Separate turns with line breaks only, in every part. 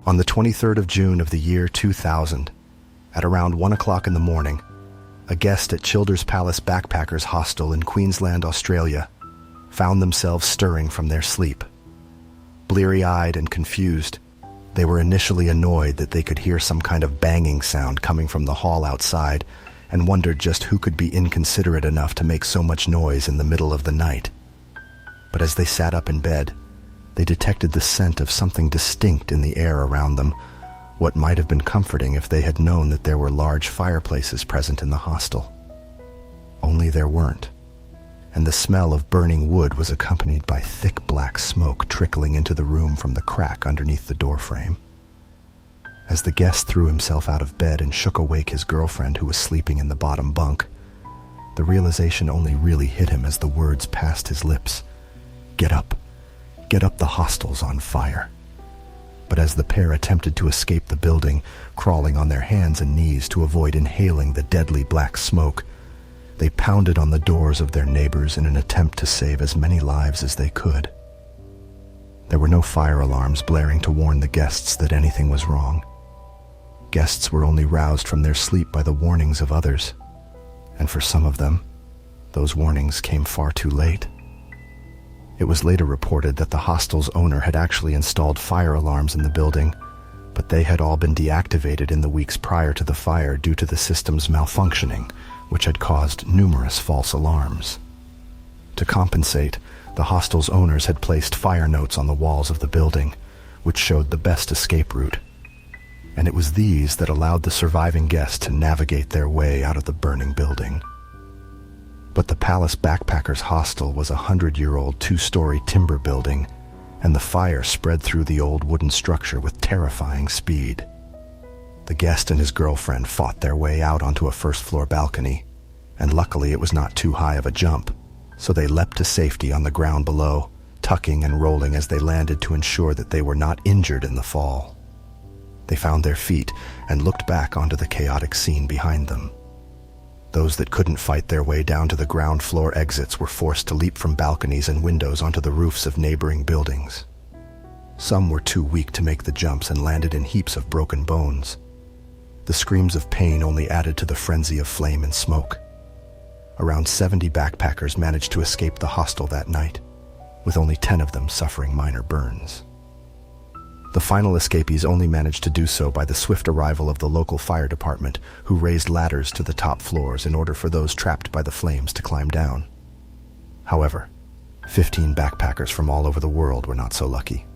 On the 23rd of June of the year 2000, at around 1 o'clock in the morning, a guest at Childers Palace Backpackers Hostel in Queensland, Australia, found themselves stirring from their sleep. Bleary-eyed and confused, they were initially annoyed that they could hear some kind of banging sound coming from the hall outside and wondered just who could be inconsiderate enough to make so much noise in the middle of the night. But as they sat up in bed, they detected the scent of something distinct in the air around them, what might have been comforting if they had known that there were large fireplaces present in the hostel. Only there weren't, and the smell of burning wood was accompanied by thick black smoke trickling into the room from the crack underneath the doorframe. As the guest threw himself out of bed and shook awake his girlfriend who was sleeping in the bottom bunk, the realization only really hit him as the words passed his lips. Get up, the hostel's on fire." But as the pair attempted to escape the building, crawling on their hands and knees to avoid inhaling the deadly black smoke, they pounded on the doors of their neighbors in an attempt to save as many lives as they could. There were no fire alarms blaring to warn the guests that anything was wrong. Guests were only roused from their sleep by the warnings of others, and for some of them, those warnings came far too late. It was later reported that the hostel's owner had actually installed fire alarms in the building, but they had all been deactivated in the weeks prior to the fire due to the system's malfunctioning, which had caused numerous false alarms. To compensate, the hostel's owners had placed fire notes on the walls of the building, which showed the best escape route. And it was these that allowed the surviving guests to navigate their way out of the burning building. But the Palace Backpackers Hostel was a 100-year-old 2-story timber building, and the fire spread through the old wooden structure with terrifying speed. The guest and his girlfriend fought their way out onto a first-floor balcony, and luckily it was not too high of a jump, so they leapt to safety on the ground below, tucking and rolling as they landed to ensure that they were not injured in the fall. They found their feet and looked back onto the chaotic scene behind them. Those that couldn't fight their way down to the ground floor exits were forced to leap from balconies and windows onto the roofs of neighboring buildings. Some were too weak to make the jumps and landed in heaps of broken bones. The screams of pain only added to the frenzy of flame and smoke. Around 70 backpackers managed to escape the hostel that night, with only 10 of them suffering minor burns. The final escapees only managed to do so by the swift arrival of the local fire department, who raised ladders to the top floors in order for those trapped by the flames to climb down. However, 15 backpackers from all over the world were not so lucky.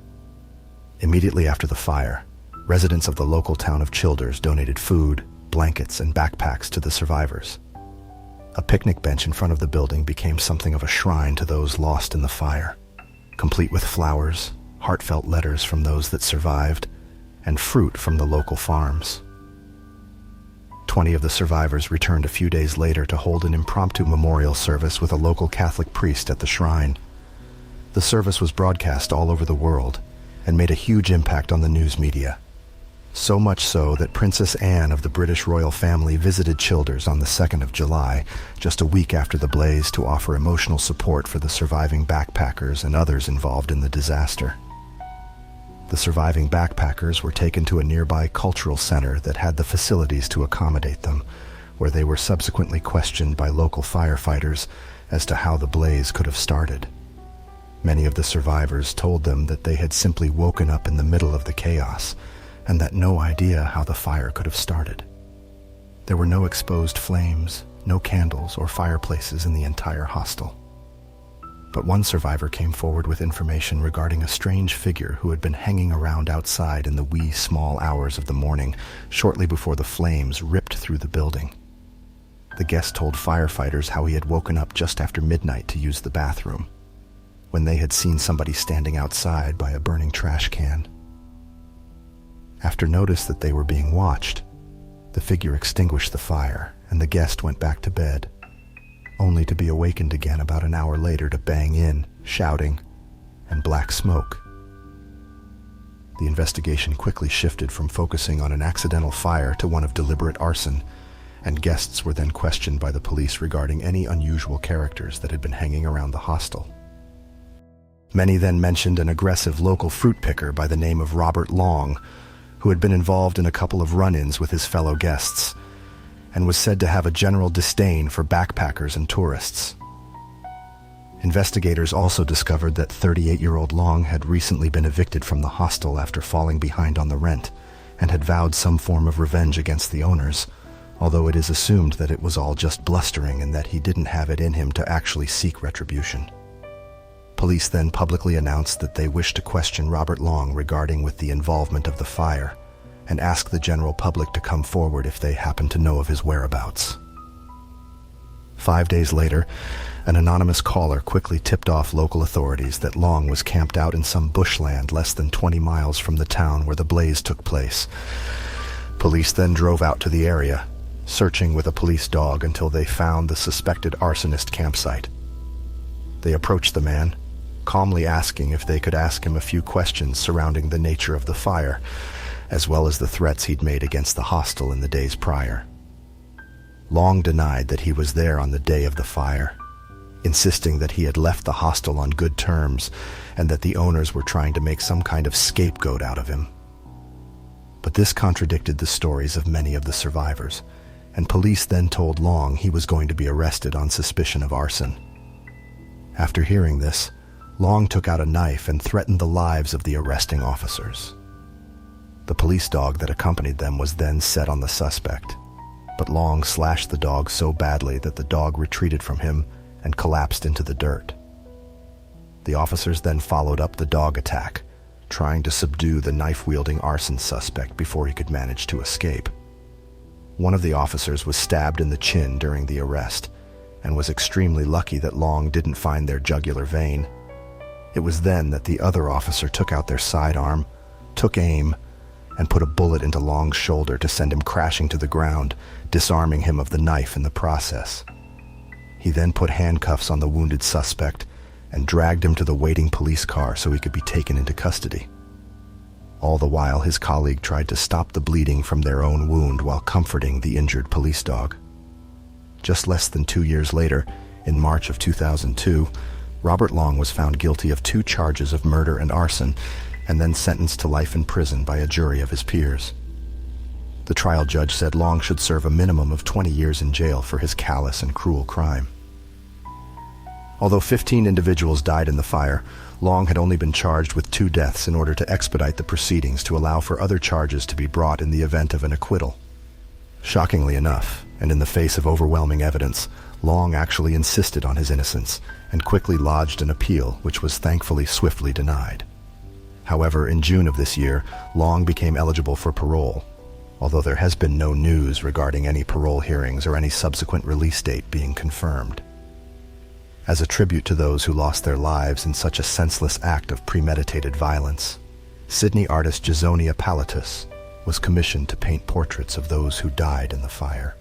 Immediately after the fire, residents of the local town of Childers donated food, blankets, and backpacks to the survivors. A picnic bench in front of the building became something of a shrine to those lost in the fire, complete with flowers, heartfelt letters from those that survived, and fruit from the local farms. 20 of the survivors returned a few days later to hold an impromptu memorial service with a local Catholic priest at the shrine. The service was broadcast all over the world and made a huge impact on the news media. So much so that Princess Anne of the British royal family visited Childers on the 2nd of July, just a week after the blaze, to offer emotional support for the surviving backpackers and others involved in the disaster. The surviving backpackers were taken to a nearby cultural center that had the facilities to accommodate them, where they were subsequently questioned by local firefighters as to how the blaze could have started. Many of the survivors told them that they had simply woken up in the middle of the chaos, and that no idea how the fire could have started. There were no exposed flames, no candles or fireplaces in the entire hostel. But one survivor came forward with information regarding a strange figure who had been hanging around outside in the wee small hours of the morning, shortly before the flames ripped through the building. The guest told firefighters how he had woken up just after midnight to use the bathroom, when they had seen somebody standing outside by a burning trash can. After notice that they were being watched, the figure extinguished the fire and the guest went back to bed, only to be awakened again about an hour later to bang in, shouting, and black smoke. The investigation quickly shifted from focusing on an accidental fire to one of deliberate arson, and guests were then questioned by the police regarding any unusual characters that had been hanging around the hostel. Many then mentioned an aggressive local fruit picker by the name of Robert Long, who had been involved in a couple of run-ins with his fellow guests, and was said to have a general disdain for backpackers and tourists. Investigators also discovered that 38-year-old Long had recently been evicted from the hostel after falling behind on the rent, and had vowed some form of revenge against the owners, although it is assumed that it was all just blustering and that he didn't have it in him to actually seek retribution. Police then publicly announced that they wished to question Robert Long regarding with the involvement of the fire, and ask the general public to come forward if they happen to know of his whereabouts. 5 days later, an anonymous caller quickly tipped off local authorities that Long was camped out in some bushland less than 20 miles from the town where the blaze took place. Police then drove out to the area, searching with a police dog until they found the suspected arsonist campsite. They approached the man, calmly asking if they could ask him a few questions surrounding the nature of the fire, as well as the threats he'd made against the hostel in the days prior. Long denied that he was there on the day of the fire, insisting that he had left the hostel on good terms and that the owners were trying to make some kind of scapegoat out of him. But this contradicted the stories of many of the survivors, and police then told Long he was going to be arrested on suspicion of arson. After hearing this, Long took out a knife and threatened the lives of the arresting officers. The police dog that accompanied them was then set on the suspect, but Long slashed the dog so badly that the dog retreated from him and collapsed into the dirt. The officers then followed up the dog attack, trying to subdue the knife-wielding arson suspect before he could manage to escape. One of the officers was stabbed in the chin during the arrest, and was extremely lucky that Long didn't find their jugular vein. It was then that the other officer took out their sidearm, took aim, and put a bullet into Long's shoulder to send him crashing to the ground, disarming him of the knife in the process. He then put handcuffs on the wounded suspect and dragged him to the waiting police car so he could be taken into custody. All the while, his colleague tried to stop the bleeding from their own wound while comforting the injured police dog. Just less than 2 years later, in March of 2002, Robert Long was found guilty of 2 charges of murder and arson, and then sentenced to life in prison by a jury of his peers. The trial judge said Long should serve a minimum of 20 years in jail for his callous and cruel crime. Although 15 individuals died in the fire, Long had only been charged with 2 deaths in order to expedite the proceedings to allow for other charges to be brought in the event of an acquittal. Shockingly enough, and in the face of overwhelming evidence, Long actually insisted on his innocence and quickly lodged an appeal, which was thankfully swiftly denied. However, in June of this year, Long became eligible for parole, although there has been no news regarding any parole hearings or any subsequent release date being confirmed. As a tribute to those who lost their lives in such a senseless act of premeditated violence, Sydney artist Jasonia Palatus was commissioned to paint portraits of those who died in the fire.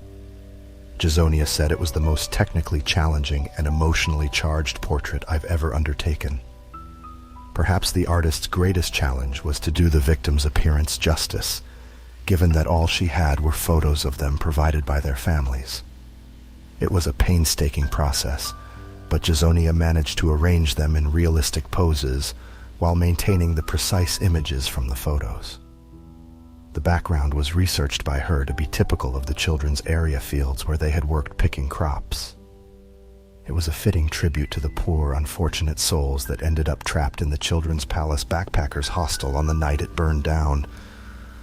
Jasonia said it was the most technically challenging and emotionally charged portrait I've ever undertaken. Perhaps the artist's greatest challenge was to do the victim's appearance justice, given that all she had were photos of them provided by their families. It was a painstaking process, but Jasonia managed to arrange them in realistic poses while maintaining the precise images from the photos. The background was researched by her to be typical of the children's area fields where they had worked picking crops. It was a fitting tribute to the poor, unfortunate souls that ended up trapped in the Children's Palace Backpackers Hostel on the night it burned down.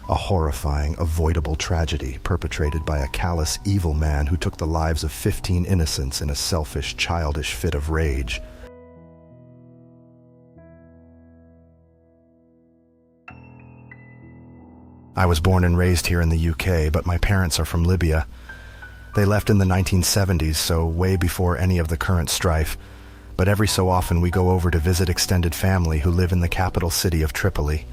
A horrifying, avoidable tragedy perpetrated by a callous, evil man who took the lives of 15 innocents in a selfish, childish fit of rage. I was born and raised here in the UK, but my parents are from Libya. They left in the 1970s, so way before any of the current strife, but every so often we go over to visit extended family who live in the capital city of Tripoli.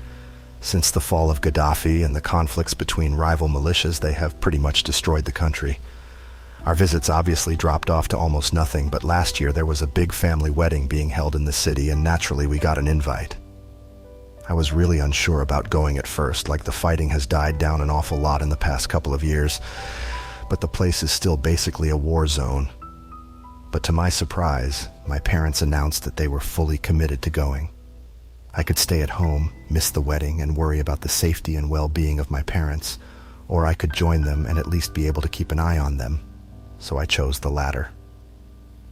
Since the fall of Gaddafi and the conflicts between rival militias, they have pretty much destroyed the country. Our visits obviously dropped off to almost nothing, but last year there was a big family wedding being held in the city, and naturally we got an invite. I was really unsure about going at first, like the fighting has died down an awful lot in the past couple of years, but the place is still basically a war zone. But to my surprise, my parents announced that they were fully committed to going. I could stay at home, miss the wedding, and worry about the safety and well-being of my parents, or I could join them and at least be able to keep an eye on them. So I chose the latter.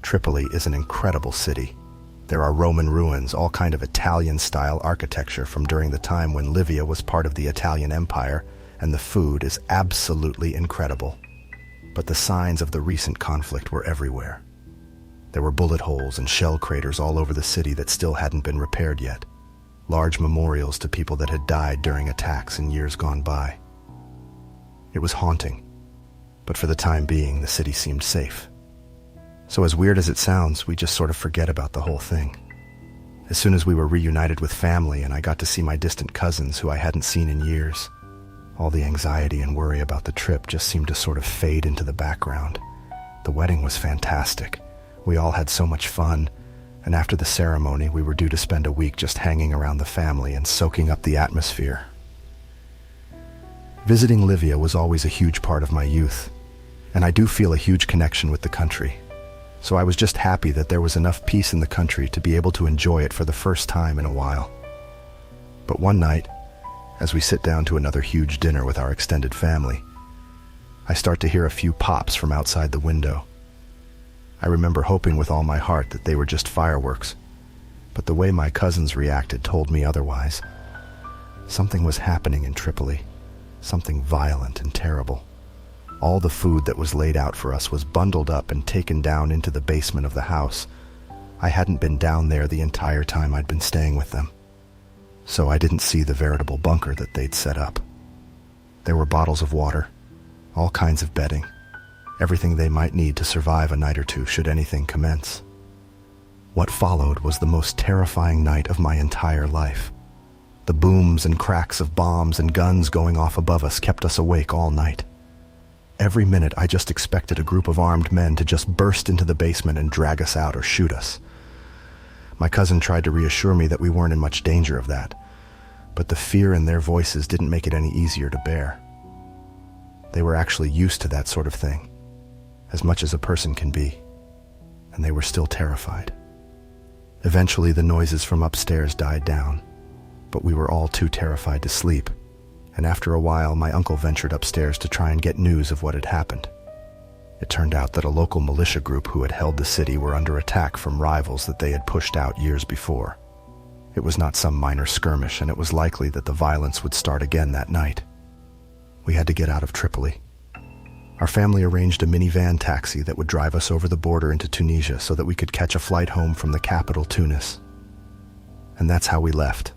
Tripoli is an incredible city. There are Roman ruins, all kind of Italian-style architecture from during the time when Libya was part of the Italian Empire, and the food is absolutely incredible. But the signs of the recent conflict were everywhere. There were bullet holes and shell craters all over the city that still hadn't been repaired yet. Large memorials to people that had died during attacks in years gone by. It was haunting, but for the time being, the city seemed safe. So as weird as it sounds, we just sort of forget about the whole thing. As soon as we were reunited with family and I got to see my distant cousins who I hadn't seen in years, all the anxiety and worry about the trip just seemed to sort of fade into the background. The wedding was fantastic. We all had so much fun, and after the ceremony, we were due to spend a week just hanging around the family and soaking up the atmosphere. Visiting Libya was always a huge part of my youth, and I do feel a huge connection with the country. So I was just happy that there was enough peace in the country to be able to enjoy it for the first time in a while. But one night, as we sit down to another huge dinner with our extended family, I start to hear a few pops from outside the window. I remember hoping with all my heart that they were just fireworks, but the way my cousins reacted told me otherwise. Something was happening in Tripoli, something violent and terrible. All the food that was laid out for us was bundled up and taken down into the basement of the house. I hadn't been down there the entire time I'd been staying with them, so I didn't see the veritable bunker that they'd set up. There were bottles of water, all kinds of bedding, everything they might need to survive a night or two should anything commence. What followed was the most terrifying night of my entire life. The booms and cracks of bombs and guns going off above us kept us awake all night. Every minute I just expected a group of armed men to just burst into the basement and drag us out or shoot us. My cousin tried to reassure me that we weren't in much danger of that, but the fear in their voices didn't make it any easier to bear. They were actually used to that sort of thing, as much as a person can be, and they were still terrified. Eventually the noises from upstairs died down, but we were all too terrified to sleep, and after a while my uncle ventured upstairs to try and get news of what had happened. It turned out that a local militia group who had held the city were under attack from rivals that they had pushed out years before. It was not some minor skirmish, and it was likely that the violence would start again that night. We had to get out of Tripoli. Our family arranged a minivan taxi that would drive us over the border into Tunisia so that we could catch a flight home from the capital, Tunis. And that's how we left,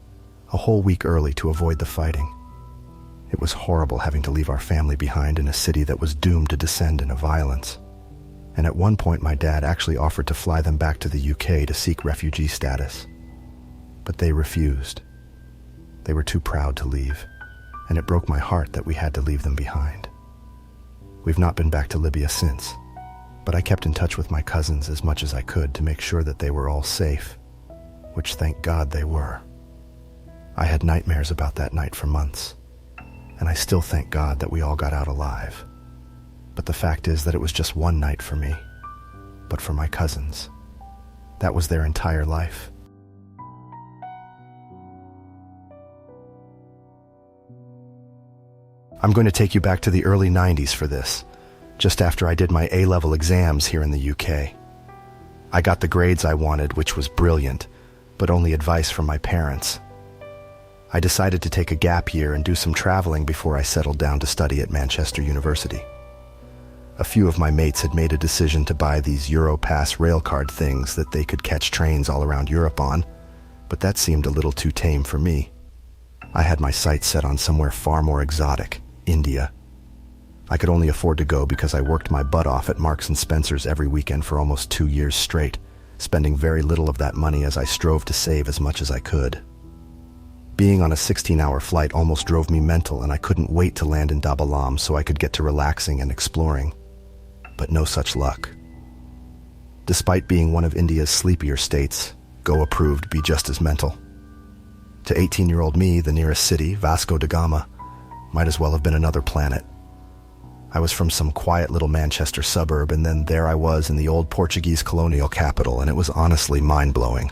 a whole week early to avoid the fighting. It was horrible having to leave our family behind in a city that was doomed to descend into violence. And at one point my dad actually offered to fly them back to the UK to seek refugee status. But they refused. They were too proud to leave, and it broke my heart that we had to leave them behind. We've not been back to Libya since, but I kept in touch with my cousins as much as I could to make sure that they were all safe, which thank God they were. I had nightmares about that night for months, and I still thank God that we all got out alive. But the fact is that it was just one night for me, but for my cousins, that was their entire life. I'm going to take you back to the early 90s for this, just after I did my A-level exams here in the UK. I got the grades I wanted, which was brilliant, but only advice from my parents. I decided to take a gap year and do some traveling before I settled down to study at Manchester University. A few of my mates had made a decision to buy these Europass railcard things that they could catch trains all around Europe on, but that seemed a little too tame for me. I had my sights set on somewhere far more exotic, India. I could only afford to go because I worked my butt off at Marks & Spencer's every weekend for almost 2 years straight, spending very little of that money as I strove to save as much as I could. Being on a 16-hour flight almost drove me mental, and I couldn't wait to land in Dar es Salaam so I could get to relaxing and exploring. But no such luck. Despite being one of India's sleepier states, Goa proved to be just as mental. To 18-year-old me, the nearest city, Vasco da Gama, might as well have been another planet. I was from some quiet little Manchester suburb, and then there I was in the old Portuguese colonial capital, and it was honestly mind-blowing.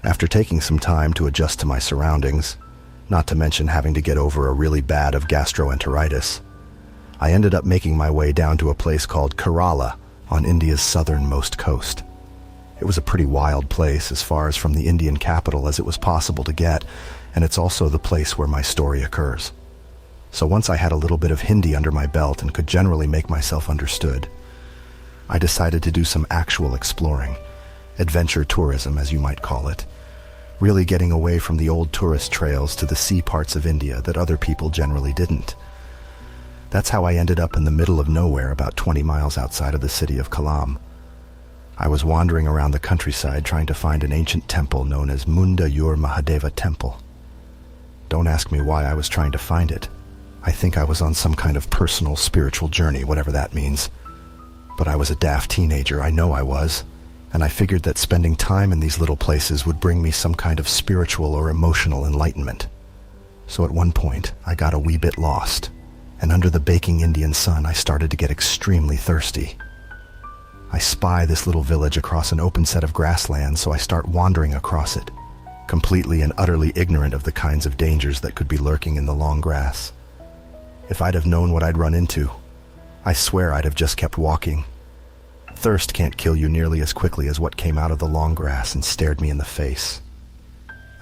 After taking some time to adjust to my surroundings, not to mention having to get over a really bad of gastroenteritis, I ended up making my way down to a place called Kerala on India's southernmost coast. It was a pretty wild place as far as from the Indian capital as it was possible to get, and it's also the place where my story occurs. So once I had a little bit of Hindi under my belt and could generally make myself understood, I decided to do some actual exploring, adventure tourism as you might call it, really getting away from the old tourist trails to the sea parts of India that other people generally didn't. That's how I ended up in the middle of nowhere about 20 miles outside of the city of Kollam. I was wandering around the countryside trying to find an ancient temple known as Mundayur Mahadeva Temple. Don't ask me why I was trying to find it. I think I was on some kind of personal spiritual journey, whatever that means. But I was a daft teenager, I know I was, and I figured that spending time in these little places would bring me some kind of spiritual or emotional enlightenment. So at one point, I got a wee bit lost, and under the baking Indian sun, I started to get extremely thirsty. I spy this little village across an open set of grasslands, so I start wandering across it, completely and utterly ignorant of the kinds of dangers that could be lurking in the long grass. If I'd have known what I'd run into, I swear I'd have just kept walking. Thirst can't kill you nearly as quickly as what came out of the long grass and stared me in the face.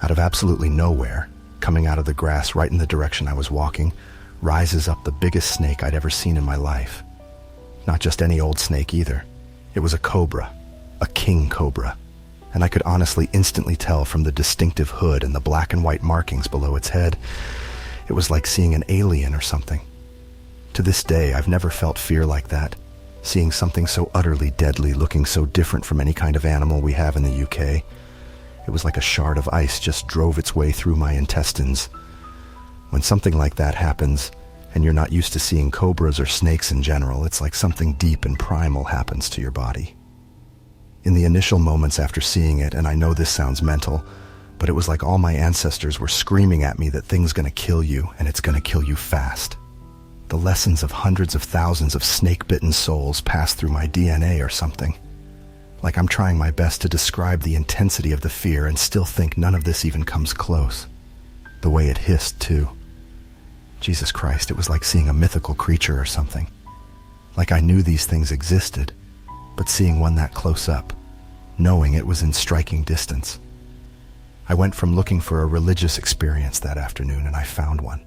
Out of absolutely nowhere, coming out of the grass right in the direction I was walking, rises up the biggest snake I'd ever seen in my life. Not just any old snake either. It was a cobra, a king cobra, and I could honestly instantly tell from the distinctive hood and the black and white markings below its head. It was like seeing an alien or something. To this day, I've never felt fear like that, seeing something so utterly deadly looking so different from any kind of animal we have in the UK. It was like a shard of ice just drove its way through my intestines. When something like that happens, and you're not used to seeing cobras or snakes in general, it's like something deep and primal happens to your body. In the initial moments after seeing it, and I know this sounds mental, but it was like all my ancestors were screaming at me that thing's gonna kill you, and it's gonna kill you fast. The lessons of hundreds of thousands of snake-bitten souls pass through my DNA or something. Like I'm trying my best to describe the intensity of the fear and still think none of this even comes close. The way it hissed, too. Jesus Christ, it was like seeing a mythical creature or something. Like I knew these things existed, but seeing one that close up, knowing it was in striking distance. I went from looking for a religious experience that afternoon and I found one.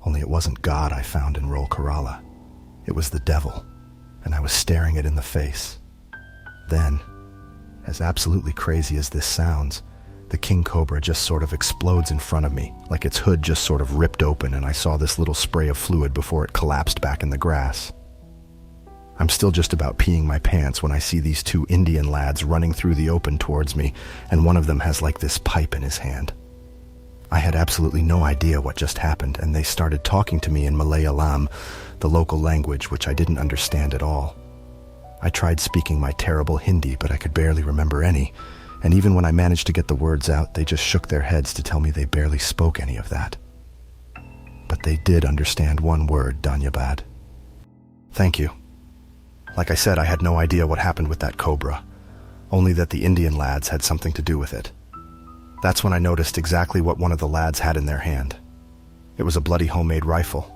Only it wasn't God I found in rural Kerala. It was the devil, and I was staring it in the face. Then, as absolutely crazy as this sounds, the king cobra just sort of explodes in front of me, like its hood just sort of ripped open and I saw this little spray of fluid before it collapsed back in the grass. I'm still just about peeing my pants when I see these two Indian lads running through the open towards me, and one of them has like this pipe in his hand. I had absolutely no idea what just happened, and they started talking to me in Malayalam, the local language which I didn't understand at all. I tried speaking my terrible Hindi, but I could barely remember any, and even when I managed to get the words out, they just shook their heads to tell me they barely spoke any of that. But they did understand one word, Dhanyabad. Thank you. Like I said, I had no idea what happened with that cobra, only that the Indian lads had something to do with it. That's when I noticed exactly what one of the lads had in their hand. It was a bloody homemade rifle.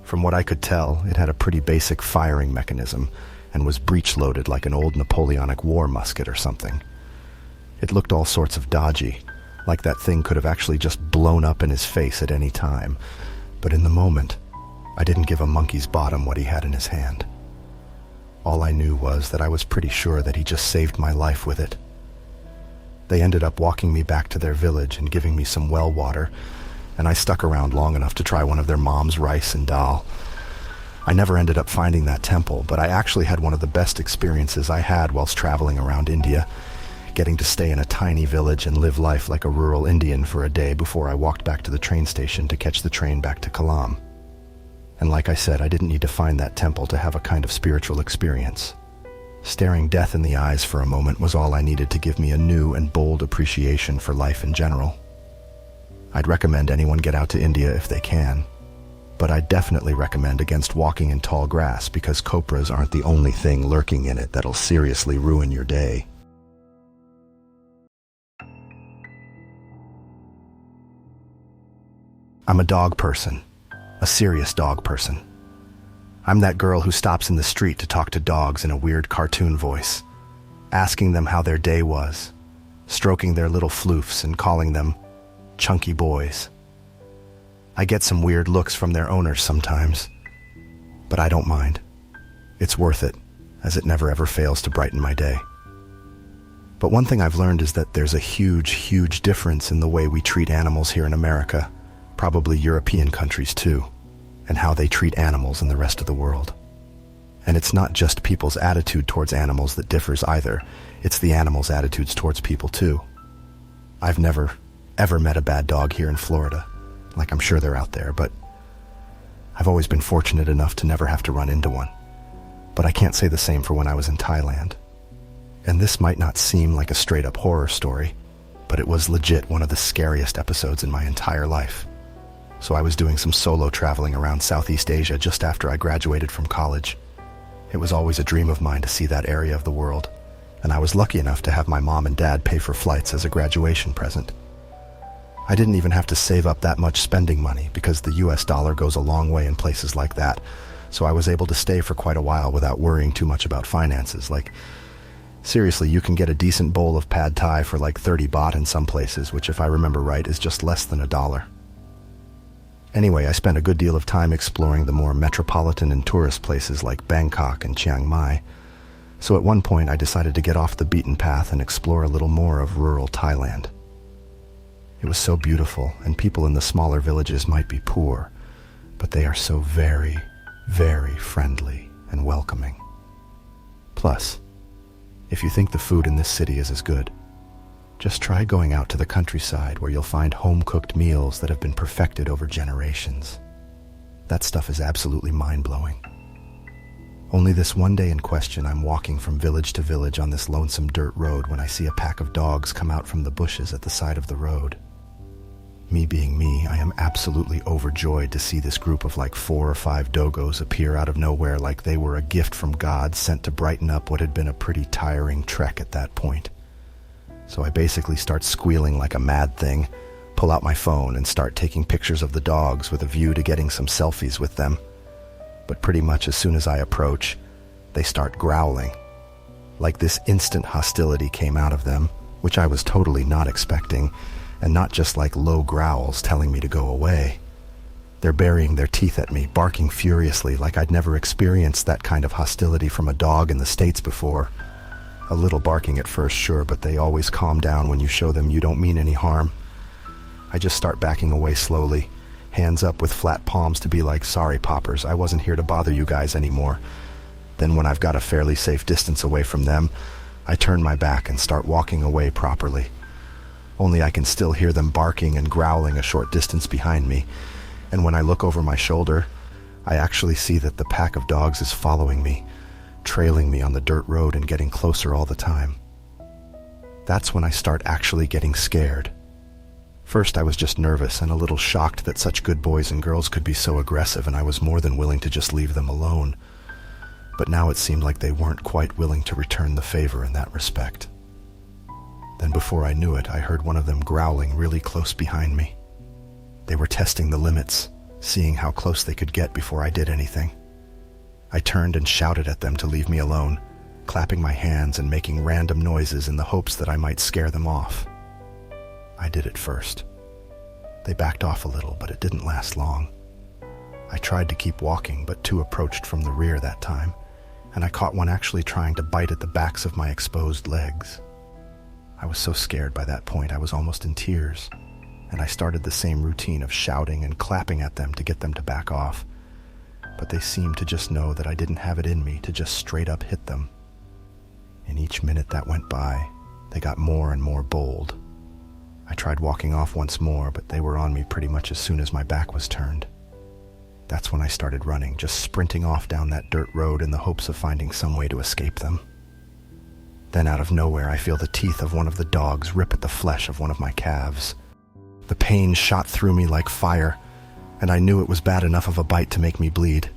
From what I could tell, it had a pretty basic firing mechanism and was breech-loaded like an old Napoleonic war musket or something. It looked all sorts of dodgy, like that thing could have actually just blown up in his face at any time. But in the moment, I didn't give a monkey's bottom what he had in his hand. All I knew was that I was pretty sure that he just saved my life with it. They ended up walking me back to their village and giving me some well water, and I stuck around long enough to try one of their mom's rice and dal. I never ended up finding that temple, but I actually had one of the best experiences I had whilst traveling around India, getting to stay in a tiny village and live life like a rural Indian for a day before I walked back to the train station to catch the train back to Kollam. And like I said, I didn't need to find that temple to have a kind of spiritual experience. Staring death in the eyes for a moment was all I needed to give me a new and bold appreciation for life in general. I'd recommend anyone get out to India if they can, but I'd definitely recommend against walking in tall grass because cobras aren't the only thing lurking in it that'll seriously ruin your day. I'm a dog person, a serious dog person. I'm that girl who stops in the street to talk to dogs in a weird cartoon voice, asking them how their day was, stroking their little floofs and calling them chunky boys. I get some weird looks from their owners sometimes, but I don't mind. It's worth it, as it never ever fails to brighten my day. But one thing I've learned is that there's a huge, huge difference in the way we treat animals here in America, probably European countries too, and how they treat animals in the rest of the world. And it's not just people's attitude towards animals that differs either, it's the animals' attitudes towards people too. I've never, ever met a bad dog here in Florida, like I'm sure they're out there, but I've always been fortunate enough to never have to run into one. But I can't say the same for when I was in Thailand. And this might not seem like a straight-up horror story, but it was legit one of the scariest episodes in my entire life. So I was doing some solo traveling around Southeast Asia just after I graduated from college. It was always a dream of mine to see that area of the world, and I was lucky enough to have my mom and dad pay for flights as a graduation present. I didn't even have to save up that much spending money because the US dollar goes a long way in places like that, so I was able to stay for quite a while without worrying too much about finances. Like, seriously, you can get a decent bowl of pad thai for like 30 baht in some places, which if I remember right is just less than $1. Anyway, I spent a good deal of time exploring the more metropolitan and tourist places like Bangkok and Chiang Mai, so at one point I decided to get off the beaten path and explore a little more of rural Thailand. It was so beautiful, and people in the smaller villages might be poor, but they are so very, very friendly and welcoming. Plus, if you think the food in this city is as good, just try going out to the countryside where you'll find home-cooked meals that have been perfected over generations. That stuff is absolutely mind-blowing. Only this one day in question, I'm walking from village to village on this lonesome dirt road when I see a pack of dogs come out from the bushes at the side of the road. Me being me, I am absolutely overjoyed to see this group of like 4 or 5 dogos appear out of nowhere like they were a gift from God sent to brighten up what had been a pretty tiring trek at that point. So I basically start squealing like a mad thing, pull out my phone and start taking pictures of the dogs with a view to getting some selfies with them. But pretty much as soon as I approach, they start growling. Like this instant hostility came out of them, which I was totally not expecting, and not just like low growls telling me to go away. They're burying their teeth at me, barking furiously like I'd never experienced that kind of hostility from a dog in the States before. A little barking at first, sure, but they always calm down when you show them you don't mean any harm. I just start backing away slowly, hands up with flat palms to be like, sorry poppers, I wasn't here to bother you guys anymore. Then when I've got a fairly safe distance away from them, I turn my back and start walking away properly. Only I can still hear them barking and growling a short distance behind me, and when I look over my shoulder, I actually see that the pack of dogs is following me, trailing me on the dirt road and getting closer all the time. That's when I start actually getting scared. First, I was just nervous and a little shocked that such good boys and girls could be so aggressive, and I was more than willing to just leave them alone. But now it seemed like they weren't quite willing to return the favor in that respect. Then before I knew it, I heard one of them growling really close behind me. They were testing the limits, seeing how close they could get before I did anything. I turned and shouted at them to leave me alone, clapping my hands and making random noises in the hopes that I might scare them off. I did it first. They backed off a little, but it didn't last long. I tried to keep walking, but 2 approached from the rear that time, and I caught one actually trying to bite at the backs of my exposed legs. I was so scared by that point I was almost in tears, and I started the same routine of shouting and clapping at them to get them to back off. But they seemed to just know that I didn't have it in me to just straight up hit them. In each minute that went by, they got more and more bold. I tried walking off once more, but they were on me pretty much as soon as my back was turned. That's when I started running, just sprinting off down that dirt road in the hopes of finding some way to escape them. Then out of nowhere, I feel the teeth of one of the dogs rip at the flesh of one of my calves. The pain shot through me like fire, and I knew it was bad enough of a bite to make me bleed.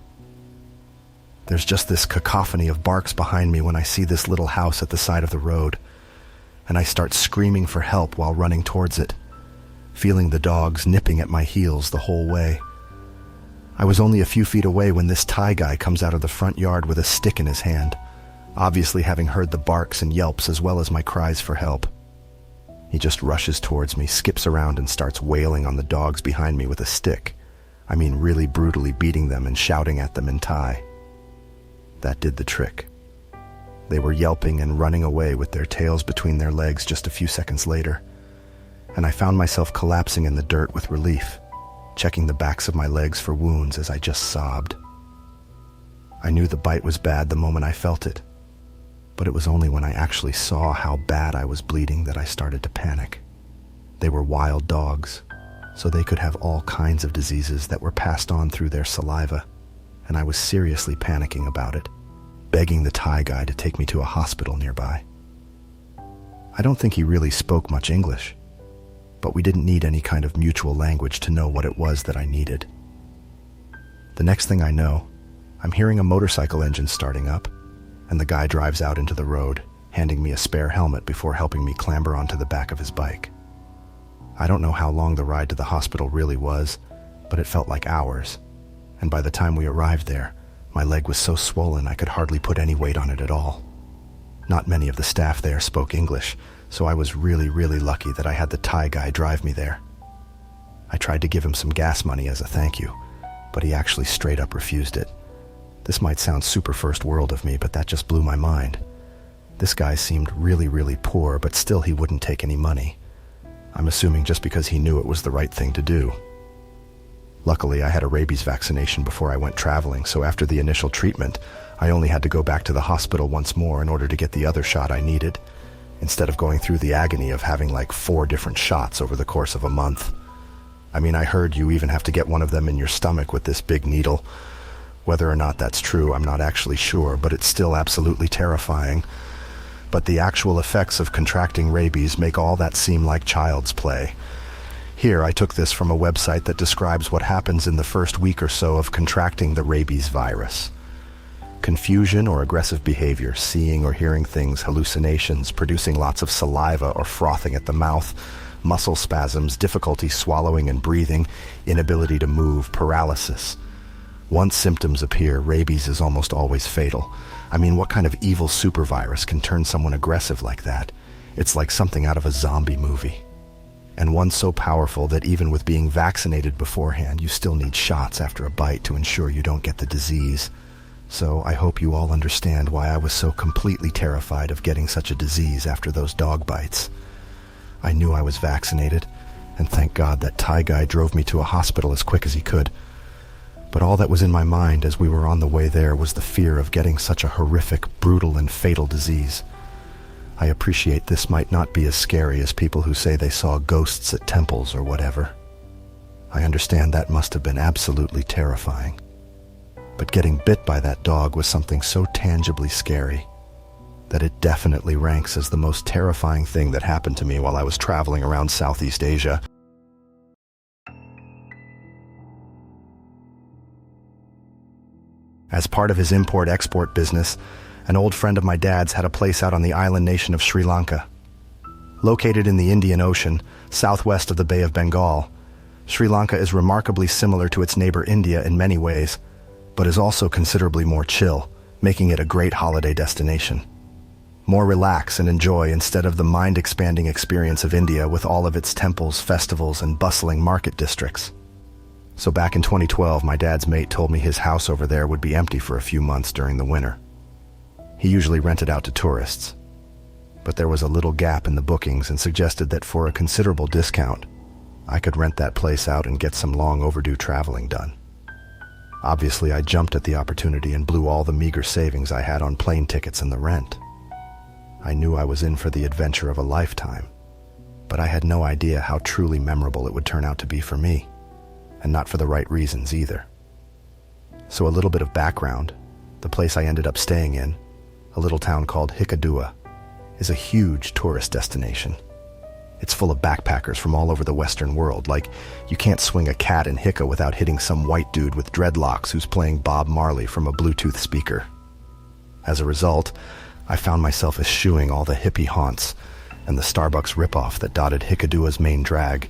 There's just this cacophony of barks behind me when I see this little house at the side of the road, and I start screaming for help while running towards it. feeling the dogs nipping at my heels the whole way. I was only a few feet away when this Thai guy comes out of the front yard with a stick in his hand, obviously having heard the barks and yelps as well as my cries for help. He just rushes towards me, skips around, and starts wailing on the dogs behind me with a stick. I mean, really brutally beating them and shouting at them in Thai. That did the trick. They were yelping and running away with their tails between their legs just a few seconds later, and I found myself collapsing in the dirt with relief, checking the backs of my legs for wounds as I just sobbed. I knew the bite was bad the moment I felt it, but it was only when I actually saw how bad I was bleeding that I started to panic. They were wild dogs, so they could have all kinds of diseases that were passed on through their saliva, and I was seriously panicking about it, begging the Thai guy to take me to a hospital nearby. I don't think he really spoke much English, but we didn't need any kind of mutual language to know what it was that I needed. The next thing I know, I'm hearing a motorcycle engine starting up, and the guy drives out into the road, handing me a spare helmet before helping me clamber onto the back of his bike. I don't know how long the ride to the hospital really was, but it felt like hours, and by the time we arrived there, my leg was so swollen I could hardly put any weight on it at all. Not many of the staff there spoke English, so I was really lucky that I had the Thai guy drive me there. I tried to give him some gas money as a thank you, but he actually straight up refused it. This might sound super first world of me, but that just blew my mind. This guy seemed really poor, but still he wouldn't take any money. I'm assuming just because he knew it was the right thing to do. Luckily, I had a rabies vaccination before I went traveling, so after the initial treatment, I only had to go back to the hospital once more in order to get the other shot I needed, instead of going through the agony of having like 4 different shots over the course of a month. I mean, I heard you even have to get one of them in your stomach with this big needle. Whether or not that's true, I'm not actually sure, but it's still absolutely terrifying. But the actual effects of contracting rabies make all that seem like child's play. Here, I took this from a website that describes what happens in the first week or so of contracting the rabies virus. Confusion or aggressive behavior, seeing or hearing things, hallucinations, producing lots of saliva or frothing at the mouth, muscle spasms, difficulty swallowing and breathing, inability to move, paralysis. Once symptoms appear, rabies is almost always fatal. I mean, what kind of evil supervirus can turn someone aggressive like that? It's like something out of a zombie movie. And one so powerful that even with being vaccinated beforehand, you still need shots after a bite to ensure you don't get the disease. So I hope you all understand why I was so completely terrified of getting such a disease after those dog bites. I knew I was vaccinated, and thank God that Thai guy drove me to a hospital as quick as he could. But all that was in my mind as we were on the way there was the fear of getting such a horrific, brutal, and fatal disease. I appreciate this might not be as scary as people who say they saw ghosts at temples or whatever. I understand that must have been absolutely terrifying. But getting bit by that dog was something so tangibly scary that it definitely ranks as the most terrifying thing that happened to me while I was traveling around Southeast Asia. As part of his import-export business, an old friend of my dad's had a place out on the island nation of Sri Lanka. Located in the Indian Ocean, southwest of the Bay of Bengal, Sri Lanka is remarkably similar to its neighbor India in many ways, but is also considerably more chill, making it a great holiday destination. More relax and enjoy instead of the mind-expanding experience of India with all of its temples, festivals, and bustling market districts. So back in 2012, my dad's mate told me his house over there would be empty for a few months during the winter. He usually rented out to tourists, but there was a little gap in the bookings and suggested that for a considerable discount, I could rent that place out and get some long overdue traveling done. Obviously, I jumped at the opportunity and blew all the meager savings I had on plane tickets and the rent. I knew I was in for the adventure of a lifetime, but I had no idea how truly memorable it would turn out to be for me, and not for the right reasons either. So a little bit of background: the place I ended up staying in, a little town called Hikkaduwa, is a huge tourist destination. It's full of backpackers from all over the Western world. Like, you can't swing a cat in Hikka without hitting some white dude with dreadlocks who's playing Bob Marley from a Bluetooth speaker. As a result, I found myself eschewing all the hippie haunts and the Starbucks ripoff that dotted Hikkaduwa's main drag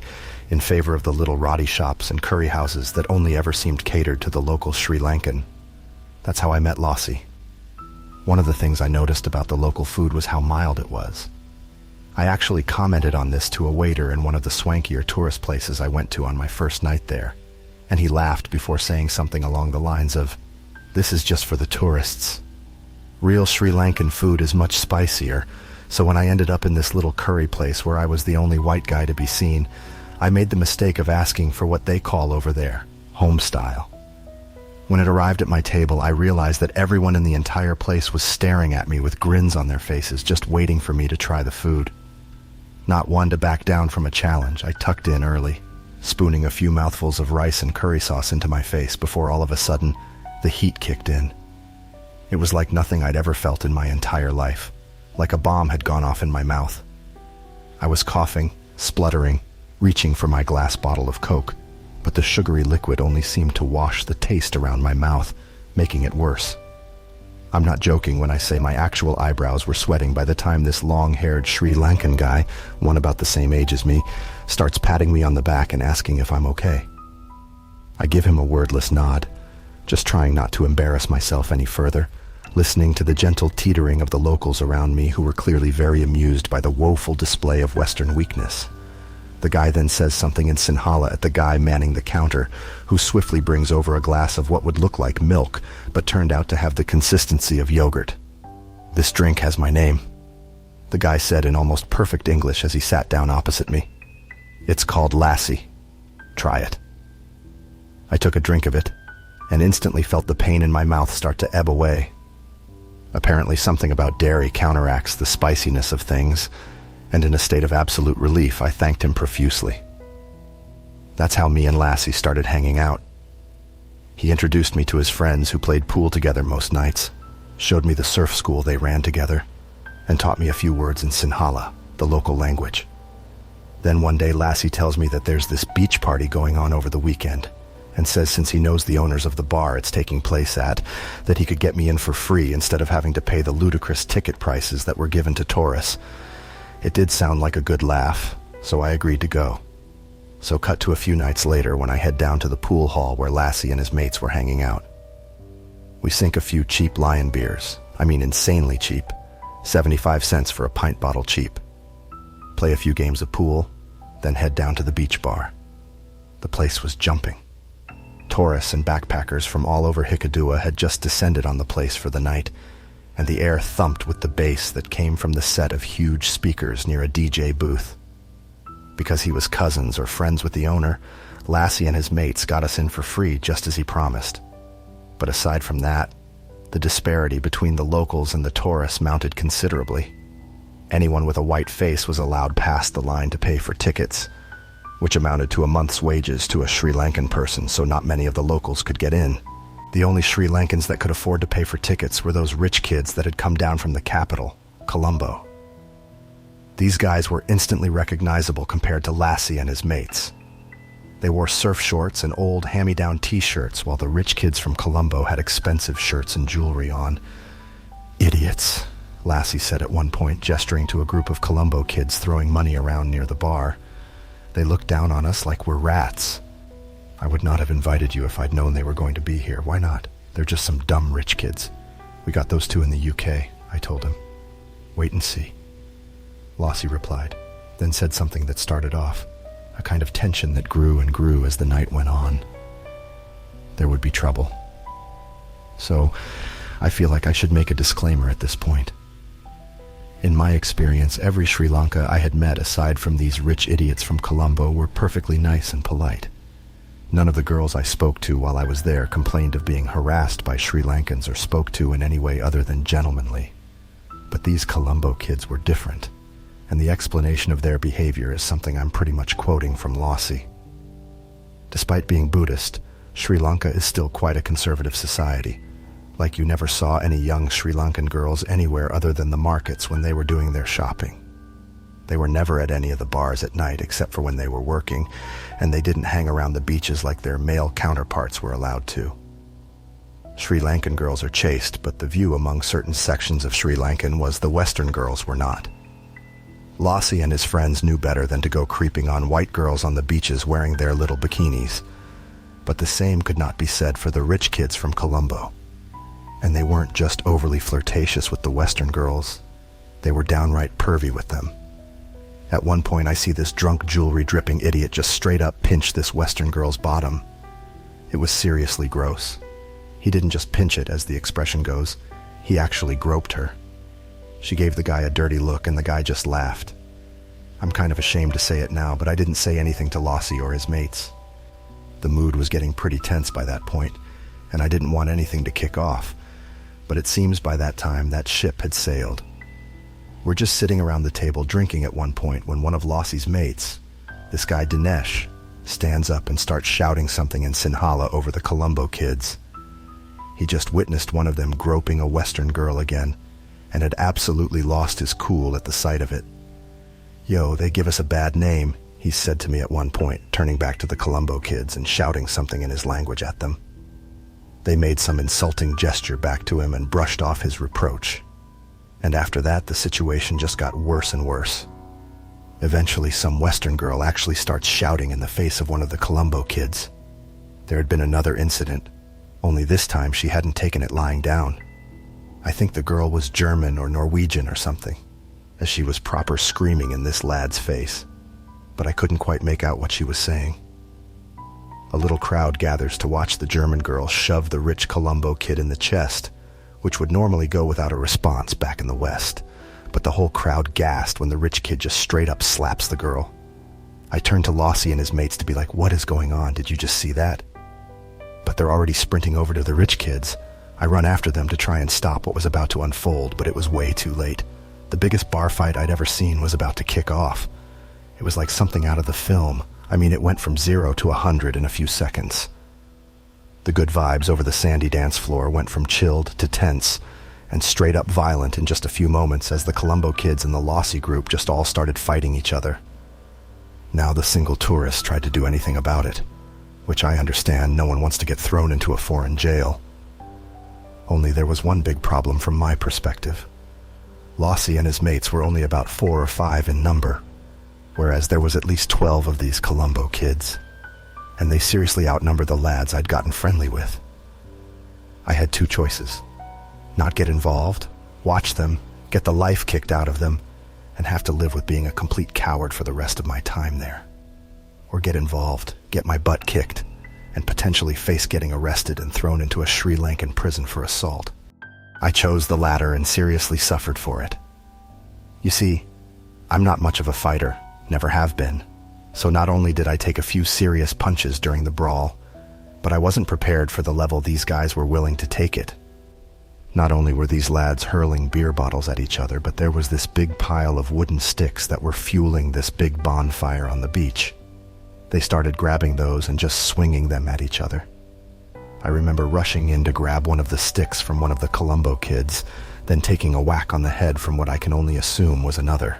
in favor of the little rotty shops and curry houses that only ever seemed catered to the local Sri Lankan. That's how I met Lassie. One of the things I noticed about the local food was how mild it was. I actually commented on this to a waiter in one of the swankier tourist places I went to on my first night there, and he laughed before saying something along the lines of, "This is just for the tourists. Real Sri Lankan food is much spicier, so when I ended up in this little curry place where I was the only white guy to be seen, I made the mistake of asking for what they call over there, home style. When it arrived at my table, I realized that everyone in the entire place was staring at me with grins on their faces, just waiting for me to try the food. Not one to back down from a challenge, I tucked in early, spooning a few mouthfuls of rice and curry sauce into my face before all of a sudden, the heat kicked in. It was like nothing I'd ever felt in my entire life, like a bomb had gone off in my mouth. I was coughing, spluttering, reaching for my glass bottle of Coke, but the sugary liquid only seemed to wash the taste around my mouth, making it worse. I'm not joking when I say my actual eyebrows were sweating by the time this long-haired Sri Lankan guy, one about the same age as me, starts patting me on the back and asking if I'm okay. I give him a wordless nod, just trying not to embarrass myself any further, listening to the gentle teetering of the locals around me who were clearly very amused by the woeful display of Western weakness. The guy then says something in Sinhala at the guy manning the counter, who swiftly brings over a glass of what would look like milk, but turned out to have the consistency of yogurt. "This drink has my name," the guy said in almost perfect English as he sat down opposite me. "It's called Lassie. Try it." I took a drink of it, and instantly felt the pain in my mouth start to ebb away. Apparently something about dairy counteracts the spiciness of things, and in a state of absolute relief, I thanked him profusely. That's how me and Lassie started hanging out. He introduced me to his friends who played pool together most nights, showed me the surf school they ran together, and taught me a few words in Sinhala, the local language. Then one day Lassie tells me that there's this beach party going on over the weekend, and says since he knows the owners of the bar it's taking place at, that he could get me in for free instead of having to pay the ludicrous ticket prices that were given to tourists. It did sound like a good laugh, so I agreed to go. So cut to a few nights later when I head down to the pool hall where Lassie and his mates were hanging out. We sink a few cheap Lion beers, I mean insanely cheap, 75 cents for a pint bottle cheap. Play a few games of pool, then head down to the beach bar. The place was jumping. Tourists and backpackers from all over Hikkaduwa had just descended on the place for the night, and the air thumped with the bass that came from the set of huge speakers near a DJ booth. Because he was cousins or friends with the owner, Lassie and his mates got us in for free just as he promised. But aside from that, the disparity between the locals and the tourists mounted considerably. Anyone with a white face was allowed past the line to pay for tickets, which amounted to a month's wages to a Sri Lankan person, so not many of the locals could get in. The only Sri Lankans that could afford to pay for tickets were those rich kids that had come down from the capital, Colombo. These guys were instantly recognizable compared to Lassie and his mates. They wore surf shorts and old hand-me-down t-shirts, while the rich kids from Colombo had expensive shirts and jewelry on. "Idiots," Lassie said at one point, gesturing to a group of Colombo kids throwing money around near the bar. "They look down on us like we're rats. I would not have invited you if I'd known they were going to be here. Why not? They're just some dumb rich kids. We got those two in the UK, I told him. Wait and see." Lassie replied, then said something that started off, a kind of tension that grew and grew as the night went on. There would be trouble. So, I feel like I should make a disclaimer at this point. In my experience, every Sri Lanka I had met aside from these rich idiots from Colombo were perfectly nice and polite. None of the girls I spoke to while I was there complained of being harassed by Sri Lankans or spoke to in any way other than gentlemanly. But these Colombo kids were different, and the explanation of their behavior is something I'm pretty much quoting from Lassie. Despite being Buddhist, Sri Lanka is still quite a conservative society. Like you never saw any young Sri Lankan girls anywhere other than the markets when they were doing their shopping. They were never at any of the bars at night except for when they were working, and they didn't hang around the beaches like their male counterparts were allowed to. Sri Lankan girls are chaste, but the view among certain sections of Sri Lankan was the Western girls were not. Lossie and his friends knew better than to go creeping on white girls on the beaches wearing their little bikinis. But the same could not be said for the rich kids from Colombo. And they weren't just overly flirtatious with the Western girls. They were downright pervy with them. At one point, I see this drunk, jewelry-dripping idiot just straight up pinch this Western girl's bottom. It was seriously gross. He didn't just pinch it, as the expression goes. He actually groped her. She gave the guy a dirty look, and the guy just laughed. I'm kind of ashamed to say it now, but I didn't say anything to Lossie or his mates. The mood was getting pretty tense by that point, and I didn't want anything to kick off. But it seems by that time that ship had sailed. We're just sitting around the table drinking at one point when one of Lossie's mates, this guy Dinesh, stands up and starts shouting something in Sinhala over the Colombo kids. He just witnessed one of them groping a Western girl again, and had absolutely lost his cool at the sight of it. "Yo, they give us a bad name," he said to me at one point, turning back to the Colombo kids and shouting something in his language at them. They made some insulting gesture back to him and brushed off his reproach. And after that, the situation just got worse and worse. Eventually, some Western girl actually starts shouting in the face of one of the Colombo kids. There had been another incident, only this time she hadn't taken it lying down. I think the girl was German or Norwegian or something, as she was proper screaming in this lad's face, but I couldn't quite make out what she was saying. A little crowd gathers to watch the German girl shove the rich Colombo kid in the chest, which would normally go without a response back in the West, but the whole crowd gasped when the rich kid just straight up slaps the girl. I turned to Lossie and his mates to be like, "What is going on? Did you just see that?" But they're already sprinting over to the rich kids. I run after them to try and stop what was about to unfold, but it was way too late. The biggest bar fight I'd ever seen was about to kick off. It was like something out of the film. I mean, it went from 0 to 100 in a few seconds. The good vibes over the sandy dance floor went from chilled to tense and straight up violent in just a few moments as the Colombo kids and the Lossie group just all started fighting each other. Now the single tourist tried to do anything about it, which I understand. No one wants to get thrown into a foreign jail. Only there was one big problem from my perspective. Lossie and his mates were only about 4 or 5 in number, whereas there was at least 12 of these Colombo kids, and they seriously outnumbered the lads I'd gotten friendly with. I had 2 choices: not get involved, watch them, get the life kicked out of them, and have to live with being a complete coward for the rest of my time there, or get involved, get my butt kicked, and potentially face getting arrested and thrown into a Sri Lankan prison for assault. I chose the latter and seriously suffered for it. You see, I'm not much of a fighter, never have been, so not only did I take a few serious punches during the brawl, but I wasn't prepared for the level these guys were willing to take it. Not only were these lads hurling beer bottles at each other, but there was this big pile of wooden sticks that were fueling this big bonfire on the beach. They started grabbing those and just swinging them at each other. I remember rushing in to grab one of the sticks from one of the Colombo kids, then taking a whack on the head from what I can only assume was another.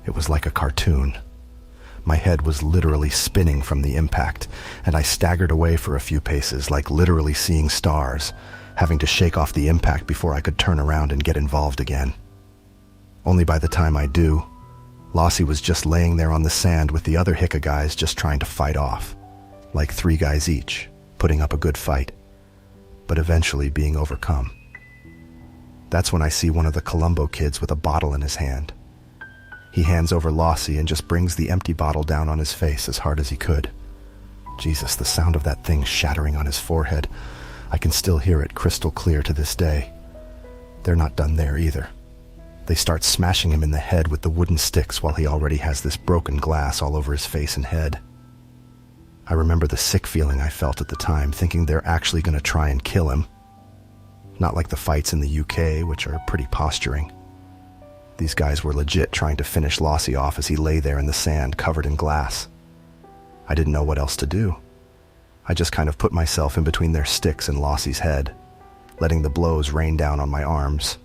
It was like a cartoon. My head was literally spinning from the impact, and I staggered away for a few paces, like literally seeing stars, having to shake off the impact before I could turn around and get involved again. Only by the time I do, Lossie was just laying there on the sand with the other Hicka guys just trying to fight off, like 3 guys each, putting up a good fight, but eventually being overcome. That's when I see one of the Colombo kids with a bottle in his hand. He hands over Lossie and just brings the empty bottle down on his face as hard as he could. Jesus, the sound of that thing shattering on his forehead, I can still hear it crystal clear to this day. They're not done there either. They start smashing him in the head with the wooden sticks while he already has this broken glass all over his face and head. I remember the sick feeling I felt at the time, thinking they're actually going to try and kill him. Not like the fights in the UK, which are pretty posturing. These guys were legit trying to finish Lossie off as he lay there in the sand covered in glass. I didn't know what else to do. I just kind of put myself in between their sticks and Lossie's head, letting the blows rain down on my arms,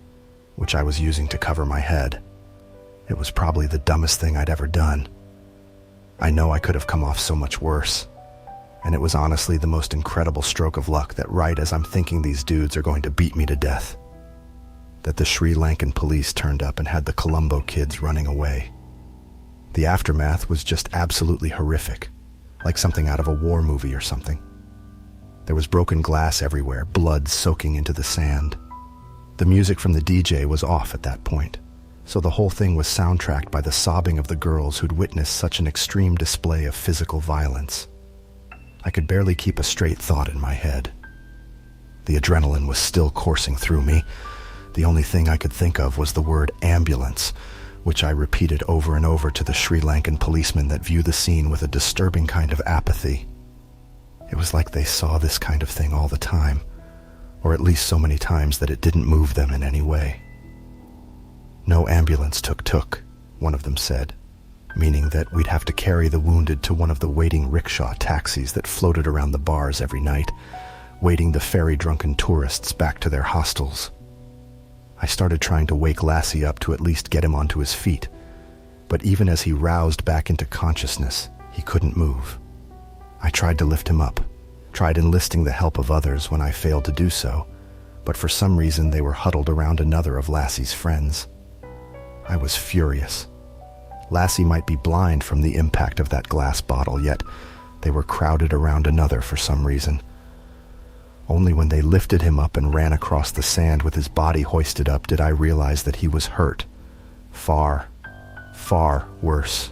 which I was using to cover my head. It was probably the dumbest thing I'd ever done. I know I could have come off so much worse, and it was honestly the most incredible stroke of luck that right as I'm thinking these dudes are going to beat me to death, that the Sri Lankan police turned up and had the Colombo kids running away. The aftermath was just absolutely horrific, like something out of a war movie or something. There was broken glass everywhere, blood soaking into the sand. The music from the DJ was off at that point, so the whole thing was soundtracked by the sobbing of the girls who'd witnessed such an extreme display of physical violence. I could barely keep a straight thought in my head. The adrenaline was still coursing through me. The only thing I could think of was the word ambulance, which I repeated over and over to the Sri Lankan policemen that view the scene with a disturbing kind of apathy. It was like they saw this kind of thing all the time, or at least so many times that it didn't move them in any way. No ambulance tuk-tuk, one of them said, meaning that we'd have to carry the wounded to one of the waiting rickshaw taxis that floated around the bars every night, waiting the ferry-drunken tourists back to their hostels. I started trying to wake Lassie up to at least get him onto his feet, but even as he roused back into consciousness, he couldn't move. I tried to lift him up, tried enlisting the help of others when I failed to do so, but for some reason they were huddled around another of Lassie's friends. I was furious. Lassie might be blind from the impact of that glass bottle, yet they were crowded around another for some reason. Only when they lifted him up and ran across the sand with his body hoisted up did I realize that he was hurt. Far, far worse.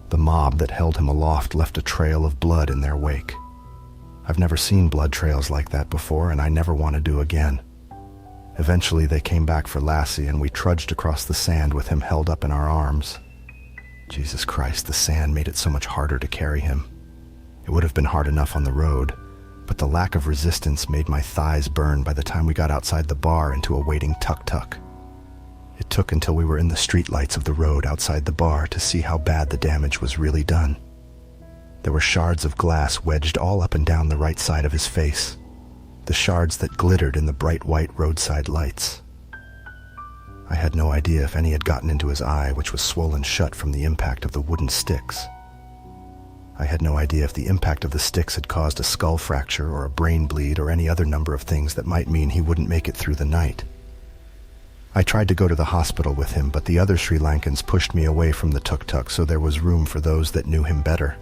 The mob that held him aloft left a trail of blood in their wake. I've never seen blood trails like that before, and I never want to do again. Eventually they came back for Lassie, and we trudged across the sand with him held up in our arms. Jesus Christ, the sand made it so much harder to carry him. It would have been hard enough on the road, but the lack of resistance made my thighs burn by the time we got outside the bar into a waiting tuk-tuk. It took until we were in the streetlights of the road outside the bar to see how bad the damage was really done. There were shards of glass wedged all up and down the right side of his face, the shards that glittered in the bright white roadside lights. I had no idea if any had gotten into his eye, which was swollen shut from the impact of the wooden sticks. I had no idea if the impact of the sticks had caused a skull fracture or a brain bleed or any other number of things that might mean he wouldn't make it through the night. I tried to go to the hospital with him, but the other Sri Lankans pushed me away from the tuk-tuk so there was room for those that knew him better.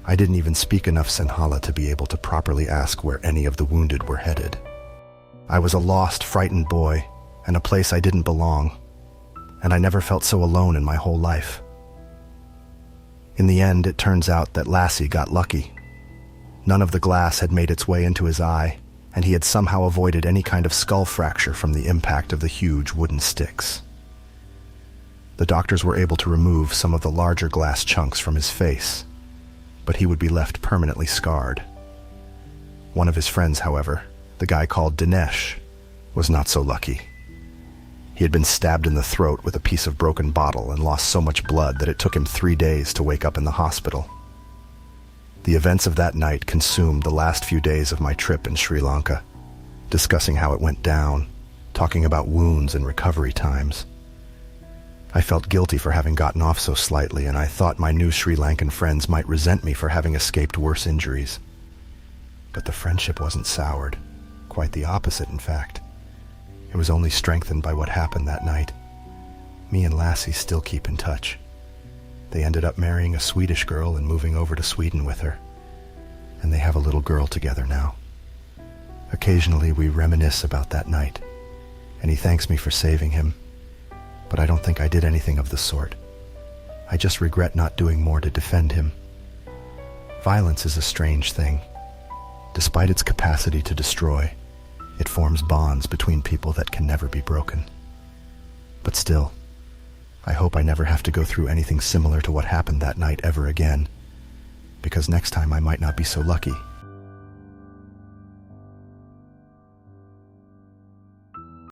I didn't even speak enough Sinhala to be able to properly ask where any of the wounded were headed. I was a lost, frightened boy, in a place I didn't belong, and I never felt so alone in my whole life. In the end, it turns out that Lassie got lucky. None of the glass had made its way into his eye, and he had somehow avoided any kind of skull fracture from the impact of the huge wooden sticks. The doctors were able to remove some of the larger glass chunks from his face, but he would be left permanently scarred. One of his friends, however, the guy called Dinesh, was not so lucky. He had been stabbed in the throat with a piece of broken bottle and lost so much blood that it took him 3 days to wake up in the hospital. The events of that night consumed the last few days of my trip in Sri Lanka, discussing how it went down, talking about wounds and recovery times. I felt guilty for having gotten off so slightly, and I thought my new Sri Lankan friends might resent me for having escaped worse injuries. But the friendship wasn't soured. Quite the opposite, in fact. It was only strengthened by what happened that night. Me and Lassie still keep in touch. They ended up marrying a Swedish girl and moving over to Sweden with her. And they have a little girl together now. Occasionally we reminisce about that night, and he thanks me for saving him. But I don't think I did anything of the sort. I just regret not doing more to defend him. Violence is a strange thing. Despite its capacity to destroy, it forms bonds between people that can never be broken. But still, I hope I never have to go through anything similar to what happened that night ever again, because next time I might not be so lucky.